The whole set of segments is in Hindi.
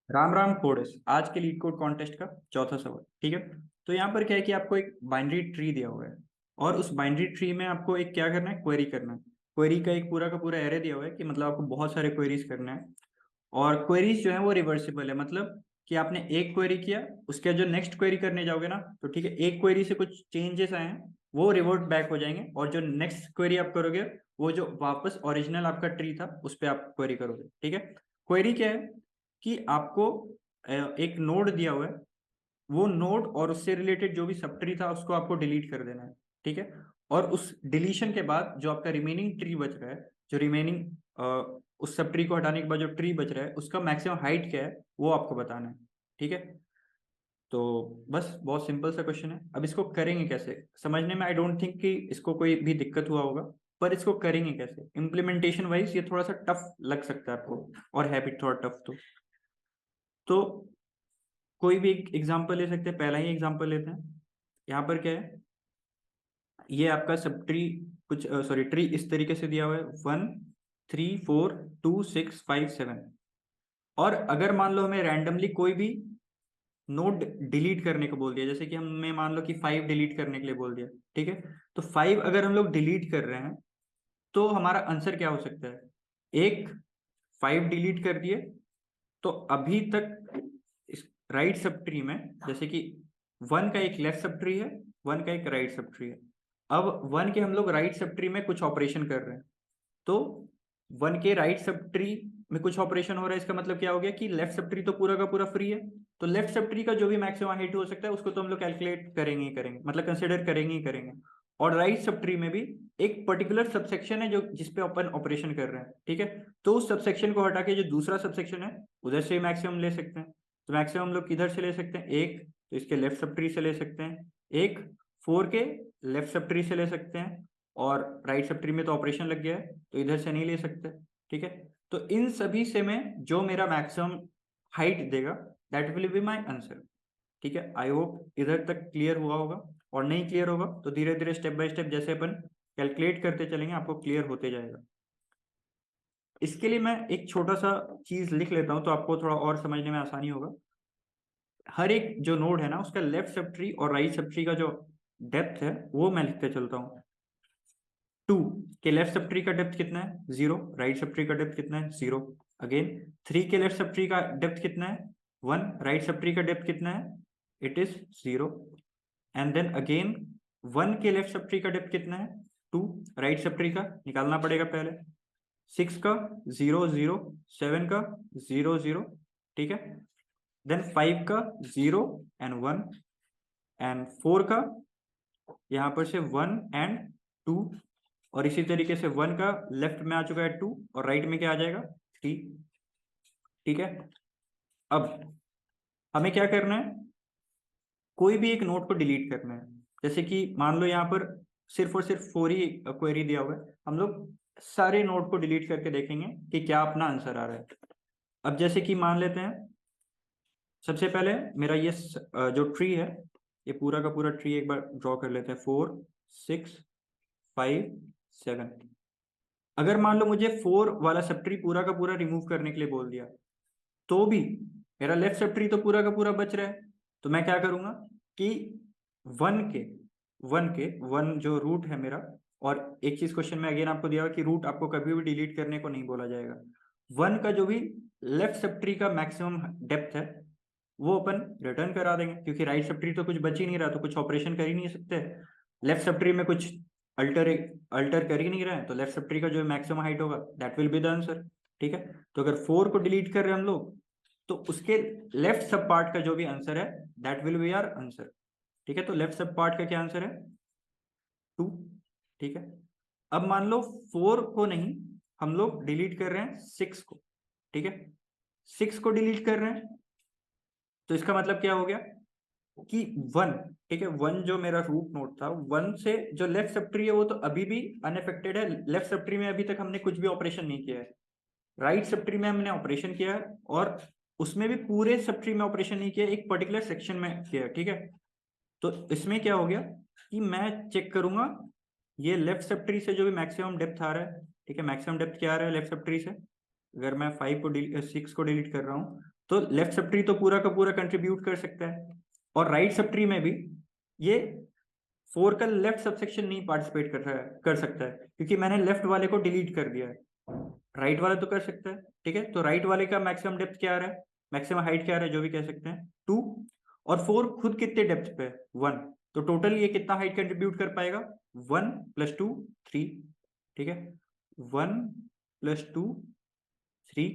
राम राम कोडेस। आज के लीड कोड कॉन्टेस्ट का चौथा सवाल, ठीक है। तो यहाँ पर क्या है कि आपको एक बाइनरी ट्री दिया हुआ है और उस बाइनरी ट्री में आपको एक क्या करना है, क्वेरी करना है। क्वेरी का पूरा एरे दिया हुआ है कि मतलब आपको बहुत सारे क्वेरीज करना है। और क्वेरीज जो है वो रिवर्सिबल है, मतलब कि आपने एक क्वेरी किया, उसके जो नेक्स्ट क्वेरी करने जाओगे ना, तो ठीक है, एक क्वेरी से कुछ चेंजेस आए हैं वो रिवर्ट बैक हो जाएंगे, और जो नेक्स्ट क्वेरी आप करोगे वो जो वापस ओरिजिनल आपका ट्री था उस पर आप क्वेरी करोगे, ठीक है। क्वेरी क्या है कि आपको एक नोड दिया हुआ है, वो नोड और उससे रिलेटेड जो भी सब ट्री था उसको आपको डिलीट कर देना है, ठीक है। और उस डिलीशन के बाद जो आपका रिमेनिंग ट्री बच रहा है, जो रिमेनिंग उस सब ट्री को हटाने के बाद जो ट्री बच रहा है उसका मैक्सिमम हाइट क्या है वो आपको बताना है, ठीक है। तो बस बहुत सिंपल सा क्वेश्चन है। अब इसको करेंगे कैसे समझने में, आई डोंट थिंक कि इसको कोई भी दिक्कत हुआ होगा, पर इसको करेंगे कैसे इम्प्लीमेंटेशन वाइज ये थोड़ा सा टफ लग सकता है आपको, और है भी थोड़ा टफ। तो कोई भी एक एग्जांपल ले सकते हैं, पहला ही एग्जांपल लेते हैं। यहाँ पर क्या है, ये आपका सब ट्री कुछ सॉरी ट्री इस तरीके से दिया हुआ है, 1 3 4 2 6 5 7। और अगर मान लो हमें रैंडमली कोई भी नोड डिलीट करने को बोल दिया, जैसे कि हमें मान लो कि 5 डिलीट करने के लिए बोल दिया, ठीक है। तो 5 अगर हम लोग डिलीट कर रहे हैं तो हमारा आंसर क्या हो सकता है। एक, 5 डिलीट कर दिए तो अभी तक इस राइट सब ट्री में, जैसे कि 1 का एक लेफ्ट सब ट्री है, 1 का एक राइट सब ट्री है। अब 1 के हम लोग राइट सब ट्री में कुछ ऑपरेशन कर रहे हैं, तो 1 के राइट सब ट्री में कुछ ऑपरेशन हो रहा है, इसका मतलब क्या हो गया कि लेफ्ट सब ट्री तो पूरा का पूरा फ्री है। तो लेफ्ट सब ट्री का जो भी मैक्सिमम हाइट हो सकता है उसको तो हम लोग कैलकुलेट करेंगे ही करेंगे, मतलब कंसिडर करेंगे ही करेंगे। और राइट सब ट्री में भी एक पर्टिकुलर सबसेक्शन है जो जिसपे अपन ऑपरेशन कर रहे हैं, ठीक है। तो उस सबसेक्शन को हटा के जो दूसरा सबसेक्शन है उधर से मैक्सिमम ले सकते हैं। तो मैक्सिमम हम लोग किधर से ले सकते हैं, एक तो इसके लेफ्ट सब ट्री से ले सकते हैं, एक 4 के लेफ्ट सब ट्री से ले सकते हैं, और राइट सब ट्री में तो ऑपरेशन लग गया है तो इधर से नहीं ले सकते, ठीक है। तो इन सभी से मैं जो मेरा मैक्सिमम हाइट देगा that will be my answer, ठीक है। आई होप इधर तक क्लियर हुआ होगा, और नहीं क्लियर होगा तो धीरे धीरे स्टेप बाय स्टेप जैसे अपन कैलकुलेट करते चलेंगे आपको क्लियर होते जाएगा। इसके लिए मैं एक छोटा सा चीज लिख लेता हूं तो आपको थोड़ा और समझने में आसानी होगा। हर एक जो नोड है ना उसका लेफ्ट सब ट्री और राइट सब ट्री का जो डेप्थ है वो मैं लिखते चलता हूँ। 2 के लेफ्ट सब ट्री का डेप्थ कितना है, 0। राइट सब ट्री का डेप्थ कितना है, 0। अगेन 3 के लेफ्ट सब ट्री का डेप्थ कितना है, 1। राइट सब ट्री का डेप्थ कितना है, it is 0। And then again 1 के लेफ्ट सब ट्री का डेप्थ कितना है, 2। राइट सब ट्री का निकालना पड़ेगा पहले, 6 का 0 0, 7 का 0 0, ठीक है। देन 5 का 0 एंड 1, एंड 4 का यहाँ पर से 1 एंड 2, और इसी तरीके से 1 का लेफ्ट में आ चुका है 2, और राइट में क्या आ जाएगा, 3, ठीक है। अब हमें क्या करना है, कोई भी एक नोड को डिलीट करना है। जैसे कि मान लो यहाँ पर सिर्फ और सिर्फ 4 ही क्वेरी दिया हुआ है, हम लोग सारे नोड को डिलीट करके देखेंगे कि क्या अपना आंसर आ रहा है। अब जैसे कि मान लेते हैं सबसे पहले मेरा ये जो ट्री है, ये पूरा का पूरा ट्री एक बार ड्रॉ कर लेते हैं, 4 6 5 7। अगर मान लो मुझे 4 वाला सब ट्री पूरा का पूरा रिमूव करने के लिए बोल दिया, तो भी मेरा लेफ्ट सब ट्री तो पूरा का पूरा बच रहा है। तो मैं क्या करूंगा कि 1 के 1 जो रूट है मेरा, और एक चीज क्वेश्चन में अगेन आपको दिया हुआ कि रूट आपको कभी भी डिलीट करने को नहीं बोला जाएगा। 1 का जो भी लेफ्ट सब ट्री का मैक्सिमम डेप्थ है वो अपन रिटर्न करा देंगे, क्योंकि राइट सब ट्री तो कुछ बच ही नहीं रहा, तो कुछ ऑपरेशन कर ही नहीं सकते। लेफ्ट सब ट्री में कुछ अल्टर अल्टर कर ही नहीं रहा है, तो लेफ्ट सब ट्री का जो मैक्सिमम हाइट होगा that will be the answer, ठीक है। तो अगर 4 को डिलीट कर रहे हैं हम लोग तो उसके लेफ्ट सब पार्ट का जो भी आंसर है that will be our answer, ठीक है। तो लेफ्ट सब पार्ट का क्या आंसर है, 2, ठीक है। अब मान लो 4 को नहीं, हम लोग डिलीट कर रहे हैं 6 को, ठीक है। 6 को डिलीट कर रहे हैं तो इसका मतलब क्या हो गया कि 1, ठीक है, 1 जो मेरा रूट नोड था 1 से जो लेफ्ट सब ट्री है वो तो अभी भी अनअफेक्टेड है। लेफ्ट सब ट्री में अभी तक हमने कुछ भी ऑपरेशन नहीं किया है, राइट सब ट्री में हमने ऑपरेशन किया है, और उसमें भी पूरे सब ट्री में ऑपरेशन नहीं किया, एक पर्टिकुलर सेक्शन में किया है, ठीक है। तो इसमें क्या हो गया कि मैं चेक करूंगा ये लेफ्ट सब ट्री से जो भी मैक्सिमम डेप्थ आ रहा है, ठीक है, मैक्सिमम डेप्थ क्या आ रहा है लेफ्ट सब ट्री से। अगर मैं 5 को 6 को डिलीट कर रहा हूँ तो लेफ्ट सब ट्री तो पूरा का पूरा कंट्रीब्यूट कर सकता है, और राइट सब ट्री में भी ये 4 का लेफ्ट सबसेक्शन नहीं पार्टिसिपेट कर सकता है, क्योंकि मैंने लेफ्ट वाले को डिलीट कर दिया है। राइट वाला तो कर सकता है, ठीक है। तो राइट वाले का मैक्सिमम डेप्थ क्या आ रहा है, मैक्सिमम हाइट क्या आ रहा है, जो भी कह सकते हैं 2, और 4 खुद कितने डेप्थ पे है 1, तो टोटल ये कितना हाइट कंट्रीब्यूट कर पाएगा 1 + 2 3, ठीक है 1 + 2 3।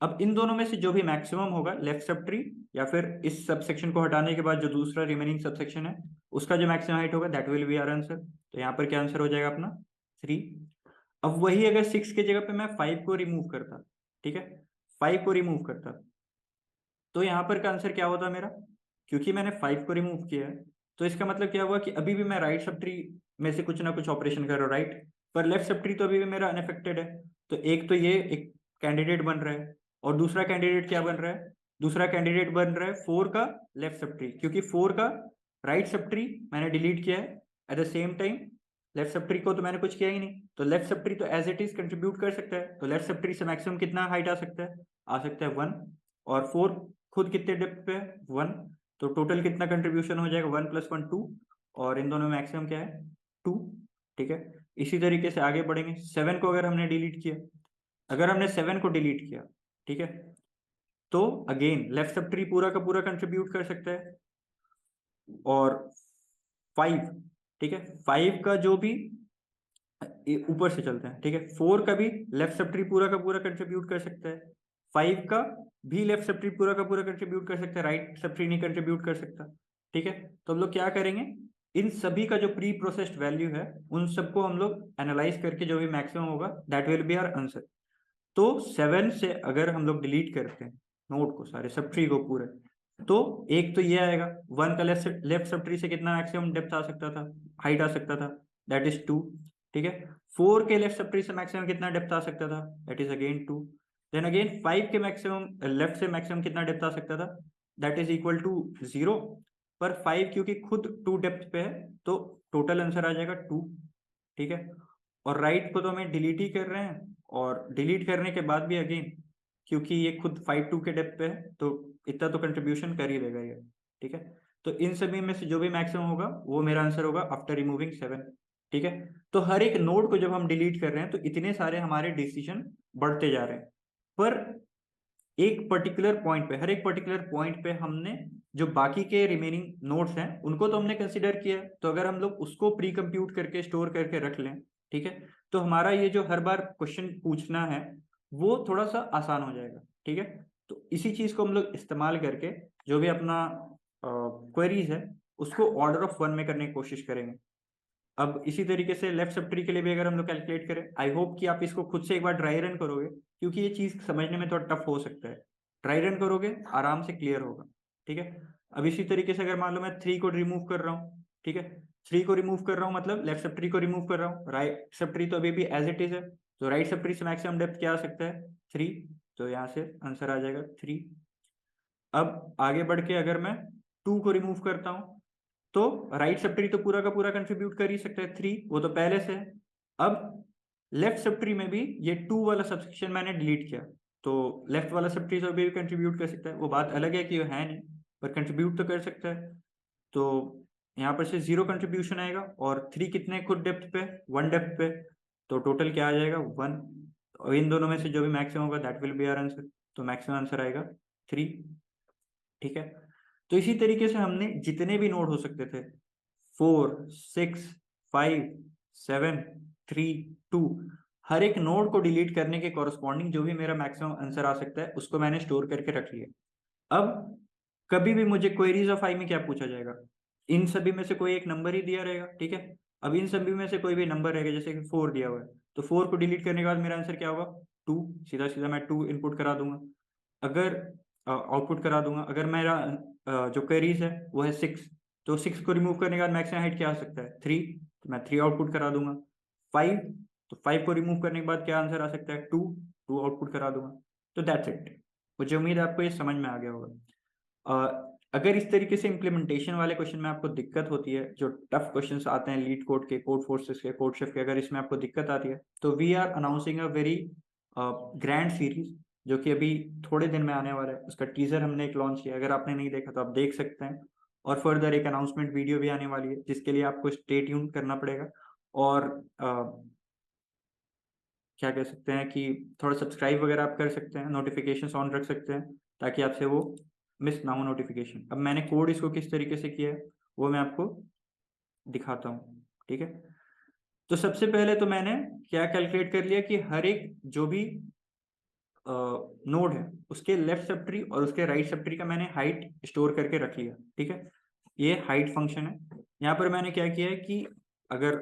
अब इन दोनों में से जो भी मैक्सिमम होगा लेफ्ट सब ट्री या फिर इस सबसेक्शन को हटाने के बाद जो दूसरा रिमेनिंग सबसेक्शन है उसका जो मैक्सिमम हाइट होगा that will be our answer. तो यहाँ पर क्या आंसर हो जाएगा अपना 3। अब वही अगर 6 के जगह पे मैं 5 को रिमूव करता, ठीक है 5 को रिमूव करता, तो यहाँ पर का आंसर क्या होता मेरा, क्योंकि मैंने 5 को रिमूव किया है तो इसका मतलब क्या हुआ कि अभी भी मैं राइट सब ट्री में से कुछ ना कुछ ऑपरेशन कर रहा हूँ राइट, पर लेफ्ट सब ट्री तो अभी भी मेरा अनअफेक्टेड है। तो एक तो ये एक कैंडिडेट बन रहा है, और दूसरा कैंडिडेट क्या बन रहा है, दूसरा कैंडिडेट बन रहा है 4 का लेफ्ट सब ट्री, क्योंकि 4 का राइट सब ट्री मैंने डिलीट किया है, at the same time left sub tree को तो मैंने कुछ किया ही नहीं, तो लेफ्ट सब ट्री तो एज इट इज कंट्रीब्यूट कर सकता है। तो लेफ्ट सब ट्री से मैक्सिमम कितना हाइट आ सकता है, आ सकता है 1, और 4 खुद कितने डेप्थ पे है 1, तो टोटल कितना कंट्रीब्यूशन हो जाएगा 1 + 1 2, और इन दोनों में मैक्सिमम क्या है 2, ठीक है। इसी तरीके से आगे बढ़ेंगे, 7 को अगर हमने डिलीट किया, अगर हमने 7 को डिलीट किया, ठीक है, तो अगेन लेफ्ट सब ट्री पूरा का पूरा कंट्रीब्यूट कर सकता है, और 5, ठीक है 5 का जो भी ऊपर से चलते हैं, ठीक है 4 का भी लेफ्ट सब ट्री पूरा का पूरा कंट्रीब्यूट कर सकता है, 5 का भी लेफ्ट सब ट्री पूरा का पूरा कंट्रीब्यूट कर सकता है, राइट सब ट्री नहीं कंट्रीब्यूट कर सकता, ठीक है। तो हम लोग क्या करेंगे, इन सभी का जो प्री प्रोसेस्ड वैल्यू है उन सबको हम लोग एनालाइज करके जो भी मैक्सिमम होगा that will be our answer. तो 7 से अगर हम लोग डिलीट करते हैं नोड को, सारे सब ट्री को पूरे, तो एक तो ये आएगा 1 का लेफ्ट सब ट्री से कितना मैक्सिमम डेप्थ आ सकता था, हाइट आ सकता था, दैट इज 2, ठीक है। 4 के लेफ्ट सब ट्री से मैक्सिमम कितना डेप्थ आ सकता था, that is again 2। Then again 5 के मैक्सिमम लेफ्ट से मैक्सिमम कितना डेप्थ आ सकता था, दैट इज इक्वल टू 0, पर 5 क्योंकि खुद 2 डेप्थ पे है तो टोटल आंसर आ जाएगा 2, ठीक है। और राइट को तो हमें डिलीट ही कर रहे हैं, और डिलीट करने के बाद भी अगेन क्योंकि ये खुद 5 2 के डेप्थ पे है तो इतना तो कंट्रीब्यूशन कर ही देगा ये, ठीक है। तो इन सभी में से जो भी मैक्सिमम होगा वो मेरा आंसर होगा आफ्टर रिमूविंग 7, ठीक है। तो हर एक नोड को जब हम डिलीट कर रहे हैं तो इतने सारे हमारे डिसीजन बढ़ते जा रहे हैं, पर एक पर्टिकुलर पॉइंट पे, हर एक पर्टिकुलर पॉइंट पे हमने जो बाकी के रिमेनिंग नोड्स हैं उनको तो हमने कंसिडर किया है, तो अगर हम लोग उसको प्री कंप्यूट करके स्टोर करके रख लें, ठीक है, तो हमारा ये जो हर बार क्वेश्चन पूछना है वो थोड़ा सा आसान हो जाएगा, ठीक है। तो इसी चीज को हम लोग इस्तेमाल करके जो भी अपना क्वेरीज है उसको ऑर्डर ऑफ 1 में करने की कोशिश करेंगे। अब इसी तरीके से लेफ्ट सब ट्री के लिए भी अगर हम लोग कैलकुलेट करें, आई होप कि आप इसको खुद से एक बार ड्राई रन करोगे, क्योंकि ये चीज समझने में थोड़ा टफ हो सकता है। ड्राई रन करोगे आराम से क्लियर होगा, ठीक है। अब इसी तरीके से अगर मान लो मैं 3 को रिमूव कर रहा हूँ, ठीक है 3 को रिमूव कर रहा हूँ मतलब लेफ्ट सब ट्री को रिमूव कर रहा हूँ, राइट सब ट्री तो अभी भी एज इट इज है, तो राइट सब ट्री से मैक्सिमम डेप्थ क्या आ सकता है 3, तो यहाँ से आंसर आ जाएगा 3। अब आगे बढ़ के अगर मैं 2 को रिमूव करता हूँ तो राइट सब ट्री तो पूरा का पूरा कंट्रीब्यूट कर ही सकता है 3, वो तो पहले से है। अब लेफ्ट सब ट्री में भी ये 2 वाला सबसेक्शन मैंने डिलीट किया, तो लेफ्ट वाला सब ट्री तो भी कंट्रीब्यूट कर सकता है, वो बात अलग है कि वो है नहीं, पर कंट्रीब्यूट तो कर सकता है। तो यहाँ पर से 0 कंट्रीब्यूशन आएगा, और 3 कितने खुद डेप्थ पे 1 डेप्थ पे, तो टोटल क्या आ जाएगा 1, और इन दोनों में से जो भी मैक्सिमम होगा that will be our answer, तो मैक्सिमम आंसर आएगा 3, ठीक है। तो इसी तरीके से हमने जितने भी नोड हो सकते थे 4 6 5 7 3 2, हर एक नोड को डिलीट करने के कॉरस्पॉन्डिंग जो भी मेरा मैक्सिमम आंसर आ सकता है उसको मैंने स्टोर करके रख लिया। अब कभी भी मुझे क्वेरीज ऑफ आई में क्या पूछा जाएगा, इन सभी में से कोई एक नंबर ही दिया रहेगा, ठीक है। अब इन सभी में से कोई भी नंबर रहेगा, जैसे कि 4 दिया हुआ है तो 4 को डिलीट करने के बाद मेरा आंसर क्या होगा 2, सीधा सीधा मैं 2 इनपुट करा दूंगा, अगर आउटपुट करा दूंगा। अगर मेरा जो क्वेरीज है वो है 6, तो 6 को रिमूव करने के बाद मैक्सिमम हाइट क्या आ सकता है 3, तो मैं 3 आउटपुट करा दूंगा। 5, तो 5 को रिमूव करने के बाद क्या आंसर आ सकता है 2, 2 आउटपुट करा दूंगा। तो दैट्स इट। मुझे उम्मीद है आपको ये समझ में आ गया होगा। अगर इस तरीके से इम्प्लीमेंटेशन वाले क्वेश्चन में आपको दिक्कत होती है, जो टफ क्वेश्चंस आते हैं लीड कोड के, कोड फोर्सेस के, कोड शेफ के, अगर इसमें आपको दिक्कत आती है तो we are announcing a very grand series जो कि अभी थोड़े दिन में आने वाला है। उसका टीजर हमने एक लॉन्च किया, अगर आपने नहीं देखा तो आप देख सकते हैं। और फर्दर एक अनाउंसमेंट वीडियो भी आने वाली है, जिसके लिए आपको स्टे ट्यून करना पड़ेगा। और क्या कह सकते हैं कि थोड़ा सब्सक्राइब वगैरह आप कर सकते हैं, नोटिफिकेशन ऑन रख सकते हैं, ताकि आपसे वो मिस ना हो नोटिफिकेशन। अब मैंने कोड इसको किस तरीके से किया है वो मैं आपको दिखाता हूँ, ठीक है। तो सबसे पहले तो मैंने क्या कैलकुलेट कर लिया कि हर एक जो भी नोड है उसके लेफ्ट सब ट्री और उसके राइट सब ट्री का मैंने हाइट स्टोर करके रख लिया, ठीक है। ये हाइट फंक्शन है। यहाँ पर मैंने क्या किया है कि अगर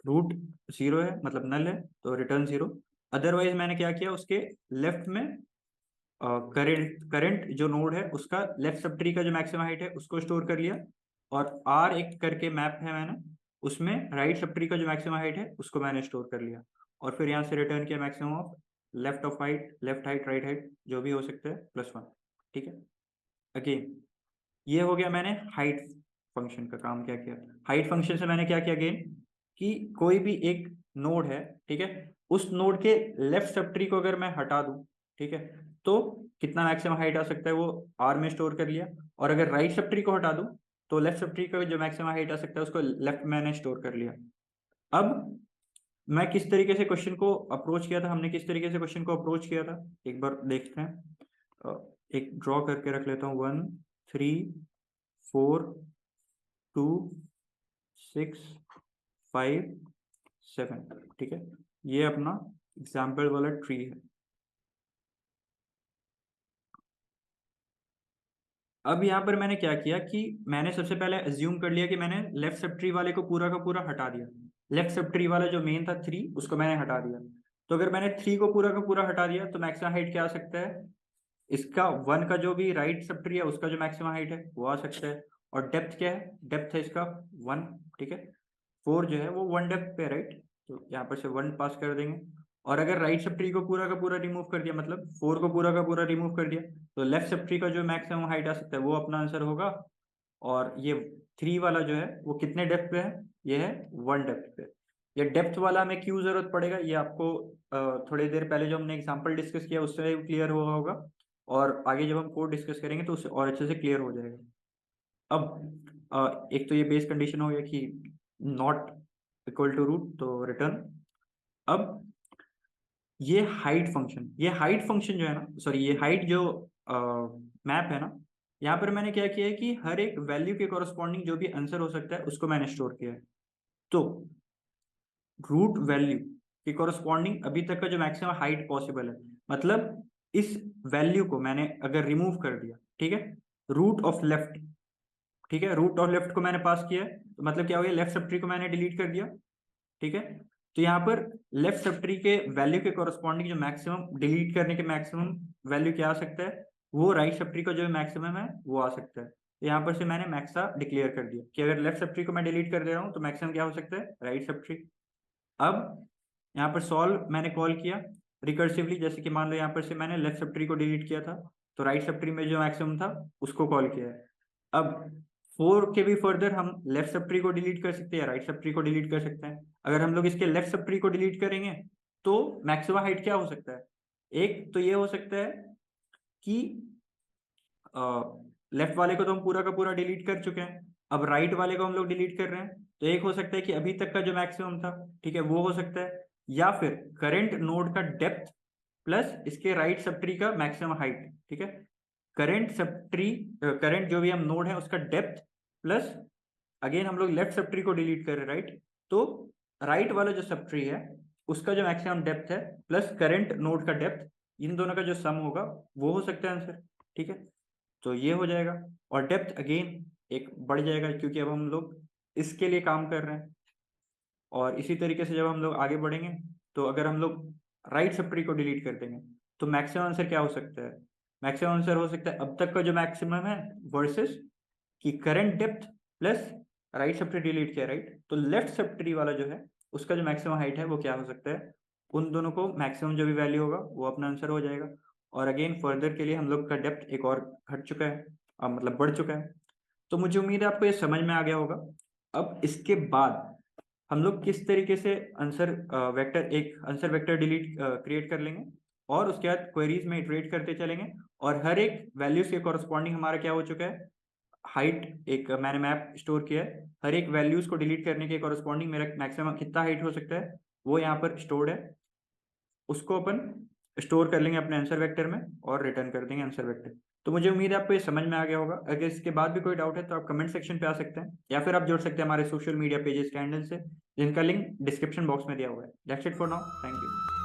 रूट जीरो है मतलब नल है तो रिटर्न जीरो। अदरवाइज मैंने क्या किया, उसके लेफ्ट में करंट जो नोड है उसका लेफ्ट सब ट्री का जो मैक्सिमम हाइट है उसको स्टोर कर लिया। और आर एक करके मैप है मैंने, उसमें राइट सब ट्री का जो मैक्सिमम हाइट है उसको मैंने स्टोर कर लिया। और फिर यहाँ से रिटर्न किया maximum of left of height, left height right height जो भी हो सकता है प्लस वन, ठीक है। अगेन ये हो गया, मैंने हाइट फंक्शन का काम क्या किया। हाइट फंक्शन से मैंने क्या किया अगेन कि कोई भी एक नोड है, ठीक है, उस नोड के लेफ्ट सब ट्री को अगर मैं हटा दूं, ठीक है, तो कितना मैक्सिमम हाइट आ सकता है वो आर में स्टोर कर लिया। और अगर राइट सब ट्री को हटा दूं तो लेफ्ट सब ट्री का जो मैक्सिमम हाइट आ सकता है उसको लेफ्ट में मैंने स्टोर कर लिया। अब मैं किस तरीके से क्वेश्चन को अप्रोच किया था, हमने किस तरीके से क्वेश्चन को अप्रोच किया था एक बार देखते हैं। एक ड्रॉ करके रख लेता हूँ, 1 3 4 2 6 5 7, ठीक है। ये अपना एग्जाम्पल वाला ट्री है। अब यहाँ पर मैंने क्या किया कि मैंने सबसे पहले अज्यूम कर लिया कि मैंने लेफ्ट सब ट्री वाले को पूरा का पूरा हटा दिया। लेफ्ट सब ट्री वाला जो मेन था 3 उसको मैंने हटा दिया। तो अगर मैंने 3 को पूरा का पूरा हटा दिया तो मैक्सिमम हाइट क्या आ सकता है, इसका 1 का जो भी राइट सब ट्री है उसका जो मैक्सिमम हाइट है वो आ सकता है। और डेप्थ क्या है, डेप्थ है इसका 1, ठीक है। 4 जो है वो 1 डेप्थ पे, राइट, तो यहाँ पर से 1 पास कर देंगे। और अगर राइट सब ट्री को पूरा का पूरा रिमूव कर दिया, मतलब 4 को पूरा का पूरा रिमूव कर दिया, तो लेफ्ट सब ट्री का जो मैक्सिमम हाइट आ सकता है वो अपना आंसर होगा। और ये 3 वाला जो है वो कितने डेप्थ पे है, ये है 1 डेप्थ पे। ये डेप्थ वाला हमें क्यों जरूरत पड़ेगा ये आपको थोड़ी देर पहले जो हमने एग्जांपल डिस्कस किया उससे क्लियर हुआ होगा। और आगे जब हम कोड डिस्कस करेंगे तो उससे और अच्छे से क्लियर हो जाएगा। अब एक तो ये बेस कंडीशन हो गया कि नॉट इक्वल टू रूट, तो रिटर्न। अब ये हाइट फंक्शन जो है ना, सॉरी, ये हाइट जो मैप है ना, यहाँ पर मैंने क्या किया है कि हर एक वैल्यू के कॉरस्पॉन्डिंग जो भी आंसर हो सकता है उसको मैंने स्टोर किया है। तो रूट वैल्यू के कॉरस्पॉन्डिंग अभी तक का जो मैक्सिमम हाइट पॉसिबल है, मतलब इस वैल्यू को मैंने अगर रिमूव कर दिया, ठीक है, रूट ऑफ लेफ्ट, ठीक है, रूट ऑफ लेफ्ट को मैंने पास किया है, तो मतलब क्या हो गया, लेफ्ट सब ट्री को मैंने डिलीट कर दिया, ठीक है। तो यहाँ पर लेफ्ट सब ट्री के वैल्यू के कॉरस्पॉन्डिंग जो मैक्सिमम डिलीट करने के मैक्सिमम वैल्यू क्या आ सकता है, वो राइट सब ट्री का जो मैक्सिमम है वो आ सकता है। तो यहाँ पर से मैंने मैक्सा डिक्लेयर कर दिया कि अगर लेफ्ट सब ट्री को मैं डिलीट कर दे रहा हूँ तो मैक्सिमम क्या हो सकता है, राइट सब ट्री। अब यहाँ पर सॉल्व मैंने कॉल किया रिकर्सिवली, जैसे कि मान लो यहाँ पर से मैंने लेफ्ट सब ट्री को डिलीट किया था तो राइट सब ट्री में जो मैक्सिमम था उसको कॉल किया है। अब 4 के भी फर्दर हम लेफ्ट सब ट्री को डिलीट कर सकते हैं, राइट सब ट्री को डिलीट कर सकते हैं। अगर हम लोग इसके लेफ्ट सब ट्री को डिलीट करेंगे तो मैक्सिमम हाइट क्या हो सकता है, एक तो ये हो सकता है कि लेफ्ट वाले को तो हम पूरा का पूरा डिलीट कर चुके हैं, अब राइट वाले को हम लोग डिलीट कर रहे हैं, तो एक हो सकता है कि अभी तक का जो मैक्सिमम था, ठीक है, वो हो सकता है। या फिर करंट नोड का डेप्थ प्लस इसके राइट सब ट्री का मैक्सिमम हाइट, ठीक है। करंट सब ट्री, करंट जो भी हम नोड है उसका डेप्थ प्लस अगेन हम लोग लेफ्ट सब ट्री को डिलीट कर रहे हैं, राइट, तो राइट वाला जो सब ट्री है उसका जो मैक्सिमम डेप्थ है प्लस करंट नोड का डेप्थ, इन दोनों का जो सम होगा वो हो सकता है आंसर, ठीक है। तो ये हो जाएगा। और डेप्थ अगेन एक बढ़ जाएगा क्योंकि अब हम लोग इसके लिए काम कर रहे हैं। और इसी तरीके से जब हम लोग आगे बढ़ेंगे तो अगर हम लोग राइट सब ट्री को डिलीट कर देंगे तो मैक्सिमम आंसर क्या हो सकता है, मैक्सिमम आंसर हो सकता है अब तक का जो मैक्सिमम है वर्सेस कि current depth plus right sub tree delete किया, राइट, तो लेफ्ट सब ट्री वाला जो है उसका जो मैक्सिमम हाइट है वो क्या हो सकता है, उन दोनों को मैक्सिमम जो भी वैल्यू होगा वो अपना आंसर हो जाएगा। और अगेन फर्दर के लिए हम लोग का डेप्थ एक और घट चुका है, मतलब बढ़ चुका है। तो मुझे उम्मीद है आपको ये समझ में आ गया होगा। अब इसके बाद हम लोग किस तरीके से आंसर वेक्टर, एक आंसर वेक्टर डिलीट क्रिएट कर लेंगे और उसके बाद क्वेरीज में इटरेट करते चलेंगे, और हर एक वैल्यूज के कॉरस्पॉन्डिंग हमारा क्या हो चुका है, हाइट एक मैंने मैप स्टोर किया है, हर एक वैल्यूज को डिलीट करने के कॉरस्पॉन्डिंग मेरा मैक्सिमम कितना हाइट हो सकता है वो यहाँ पर स्टोर्ड है, उसको अपन स्टोर कर लेंगे अपने आंसर वेक्टर में और रिटर्न कर देंगे आंसर वेक्टर। तो मुझे उम्मीद है आपको ये समझ में आ गया होगा। अगर इसके बाद भी कोई डाउट है तो आप कमेंट सेक्शन पे आ सकते हैं, या फिर आप जुड़ सकते हैं हमारे सोशल मीडिया पेजेस के हैंडल से, जिनका लिंक डिस्क्रिप्शन बॉक्स में दिया हुआ है। That's it for now, thank you.